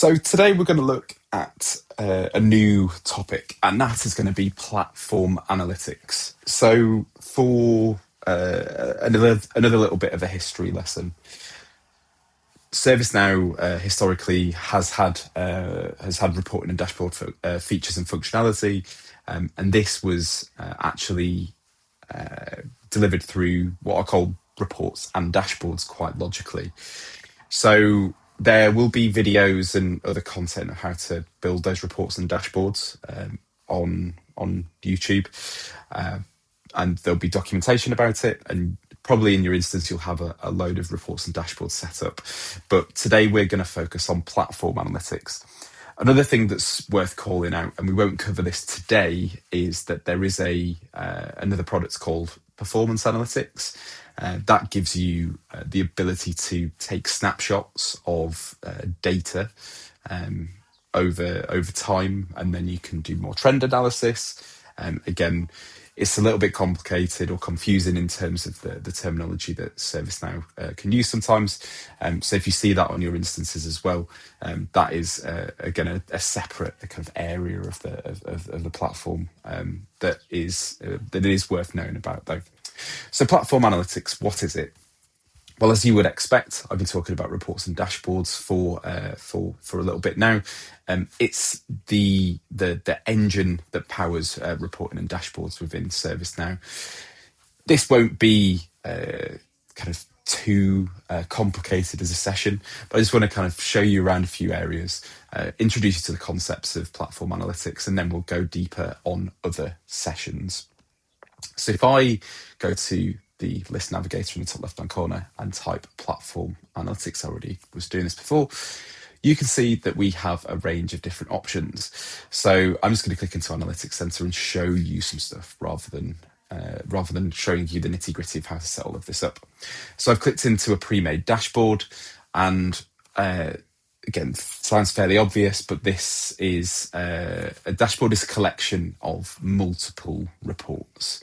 So today we're going to look at a new topic, and that is going to be platform analytics. So for another little bit of a history lesson, ServiceNow historically has had reporting and dashboard features and functionality, and this was actually delivered through what are called reports and dashboards quite logically. So there will be videos and other content of how to build those reports and dashboards on YouTube, and there'll be documentation about it. And probably in your instance, you'll have a load of reports and dashboards set up. But today we're going to focus on platform analytics. Another thing that's worth calling out, and we won't cover this today, is that there is another product called performance analytics. That gives you the ability to take snapshots of data over time, and then you can do more trend analysis. Again, it's a little bit complicated or confusing in terms of the terminology that ServiceNow can use sometimes. So if you see that on your instances as well, that is again a separate kind of area of the platform that is worth knowing about though. So platform analytics, what is it? Well, as you would expect, I've been talking about reports and dashboards for a little bit now. It's the engine that powers reporting and dashboards within ServiceNow. This won't be kind of too complicated as a session, but I just want to kind of show you around a few areas, introduce you to the concepts of platform analytics, and then we'll go deeper on other sessions. So if I go to the list navigator in the top left-hand corner and type platform analytics, I already was doing this before, you can see that we have a range of different options. So I'm just going to click into Analytics Center and show you some stuff rather than showing you the nitty-gritty of how to set all of this up. So I've clicked into a pre-made dashboard, and again, sounds fairly obvious, but this is a dashboard is a collection of multiple reports.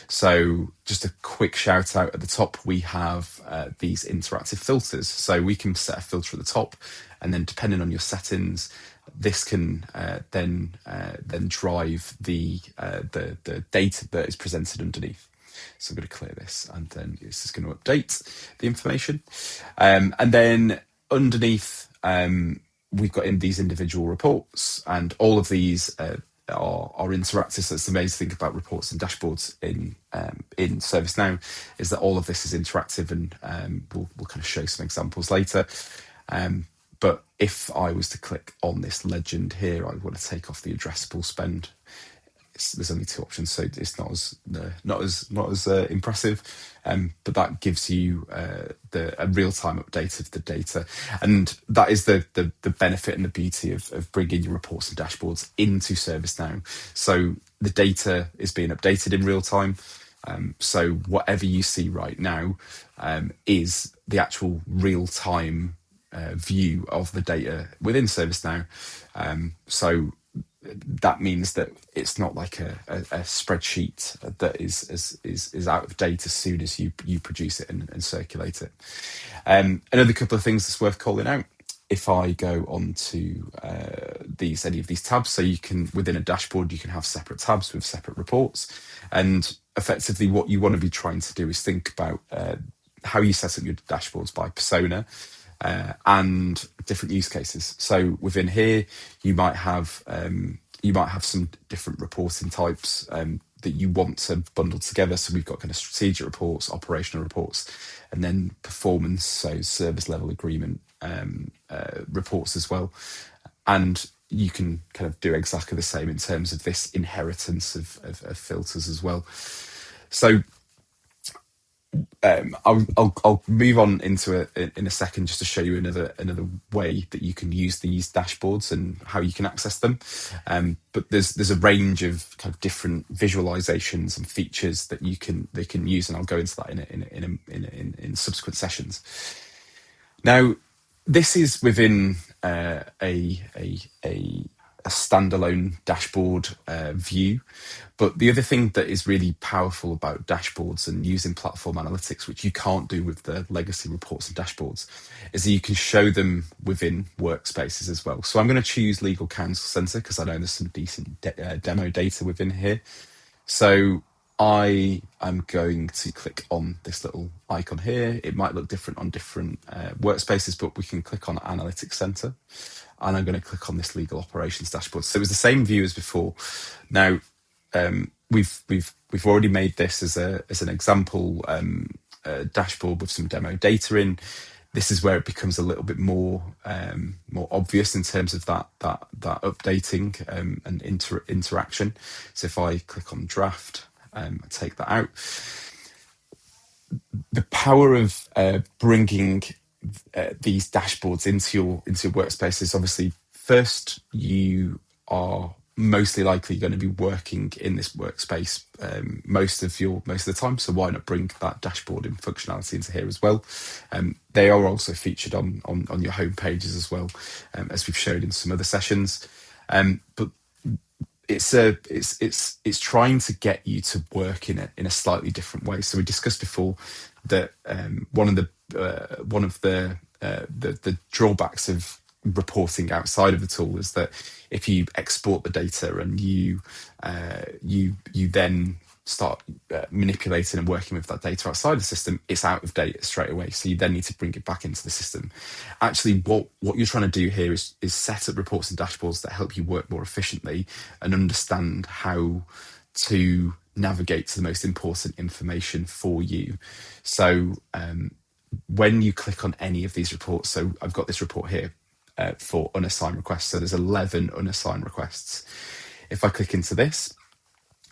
So just a quick shout out at the top, we have these interactive filters. So we can set a filter at the top, and then depending on your settings, this can then drive the data that is presented underneath. So I'm going to clear this, and then this is going to update the information. And then underneath, we've got in these individual reports, and all of these are interactive. So it's the amazing thing about reports and dashboards in ServiceNow is that all of this is interactive, and we'll kind of show some examples later. But if I was to click on this legend here, I want to take off the addressable spend. There's only two options, so it's not as impressive, but that gives you a real-time update of the data, and that is the benefit and the beauty of bringing your reports and dashboards into ServiceNow. So the data is being updated in real time. So whatever you see right now is the actual real-time view of the data within ServiceNow. So that means that it's not like a spreadsheet that is out of date as soon as you produce it and circulate it. Another couple of things that's worth calling out. If I go on to any of these tabs, so you can, within a dashboard, you can have separate tabs with separate reports, and effectively what you want to be trying to do is think about how you set up your dashboards by persona and different use cases. So within here, you might have some different reporting types that you want to bundle together. So we've got kind of strategic reports, operational reports, and then performance, so service level agreement reports as well. And you can kind of do exactly the same in terms of this inheritance of filters as well. So I'll move on into it in a second, just to show you another way that you can use these dashboards and how you can access them. But there's a range of kind of different visualizations and features that they can use, and I'll go into that in subsequent sessions. Now, this is within a a standalone dashboard view. But the other thing that is really powerful about dashboards and using platform analytics, which you can't do with the legacy reports and dashboards, is that you can show them within workspaces as well. So I'm going to choose Legal Counsel Centre because I know there's some decent demo data within here. So I am going to click on this little icon here. It might look different on different workspaces, but we can click on Analytics Center. And I'm going to click on this legal operations dashboard. So it was the same view as before. Now, we've already made this as an example dashboard with some demo data in. This is where it becomes a little bit more obvious in terms of that updating and interaction. So if I click on draft, take that out. The power of bringing these dashboards into your workspace is obviously, first, you are mostly likely going to be working in this workspace most of the time. So why not bring that dashboarding functionality into here as well? They are also featured on your home pages as well, as we've showed in some other sessions. But it's trying to get you to work in a slightly different way. So we discussed before that one of the drawbacks of reporting outside of the tool is that if you export the data and you then start manipulating and working with that data outside the system, it's out of date straight away. So you then need to bring it back into the system. Actually, what you're trying to do here is set up reports and dashboards that help you work more efficiently and understand how to navigate to the most important information for you. So when you click on any of these reports, so I've got this report here for unassigned requests. So there's 11 unassigned requests. If I click into this,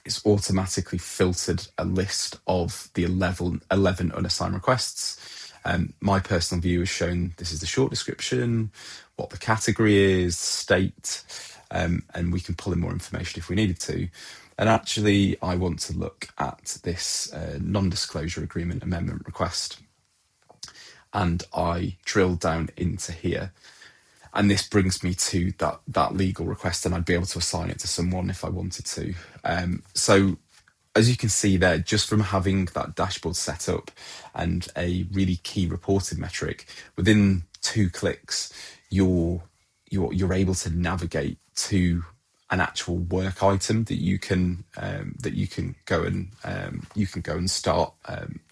it's automatically filtered a list of the 11 unassigned requests. My personal view has shown this is the short description, what the category is, state, and we can pull in more information if we needed to. And actually, I want to look at this non-disclosure agreement amendment request. And I drill down into here. And this brings me to that legal request, and I'd be able to assign it to someone if I wanted to. So as you can see there, just from having that dashboard set up and a really key reporting metric, within 2 clicks, you're able to navigate to an actual work item that you can go and start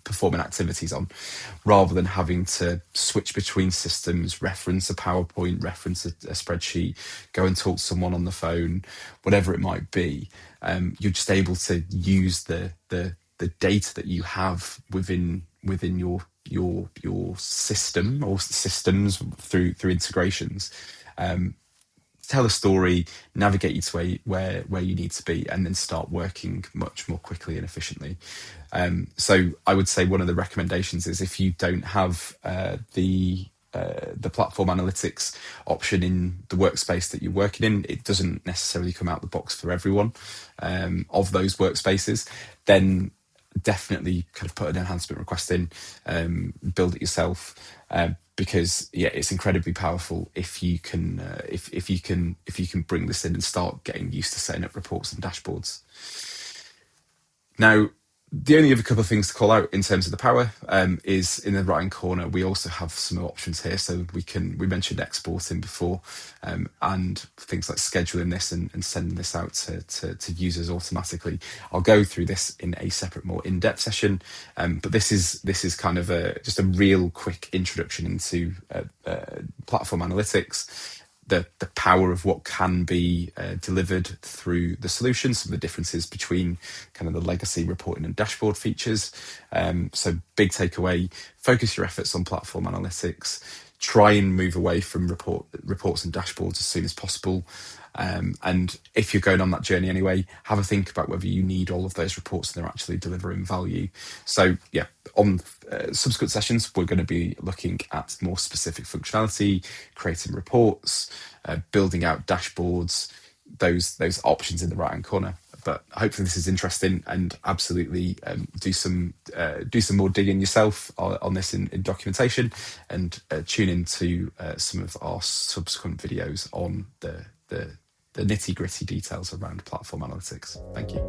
performing activities on, rather than having to switch between systems, reference a PowerPoint, reference a spreadsheet, go and talk to someone on the phone, whatever it might be. You're just able to use the data that you have within your system or systems through integrations. Tell a story, navigate you to where you need to be, and then start working much more quickly and efficiently. So I would say one of the recommendations is, if you don't have the platform analytics option in the workspace that you're working in, it doesn't necessarily come out the box for everyone of those workspaces, then definitely kind of put an enhancement request in, build it yourself. Because it's incredibly powerful if you can bring this in and start getting used to setting up reports and dashboards. Now, the only other couple of things to call out in terms of the power is in the right hand corner. We also have some options here, so we mentioned exporting before, and things like scheduling this and sending this out to users automatically. I'll go through this in a separate, more in-depth session, but this is kind of just a real quick introduction into platform analytics. The power of what can be delivered through the solution, some of the differences between kind of the legacy reporting and dashboard features. So big takeaway, focus your efforts on platform analytics, try and move away from reports and dashboards as soon as possible. And if you're going on that journey anyway, have a think about whether you need all of those reports and they're actually delivering value. So on subsequent sessions, we're going to be looking at more specific functionality, creating reports, building out dashboards, those options in the right hand corner. But hopefully this is interesting, and absolutely do some more digging yourself on this in documentation, and tune into some of our subsequent videos on the nitty-gritty details around platform analytics. Thank you.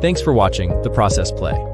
Thanks for watching The Process Play.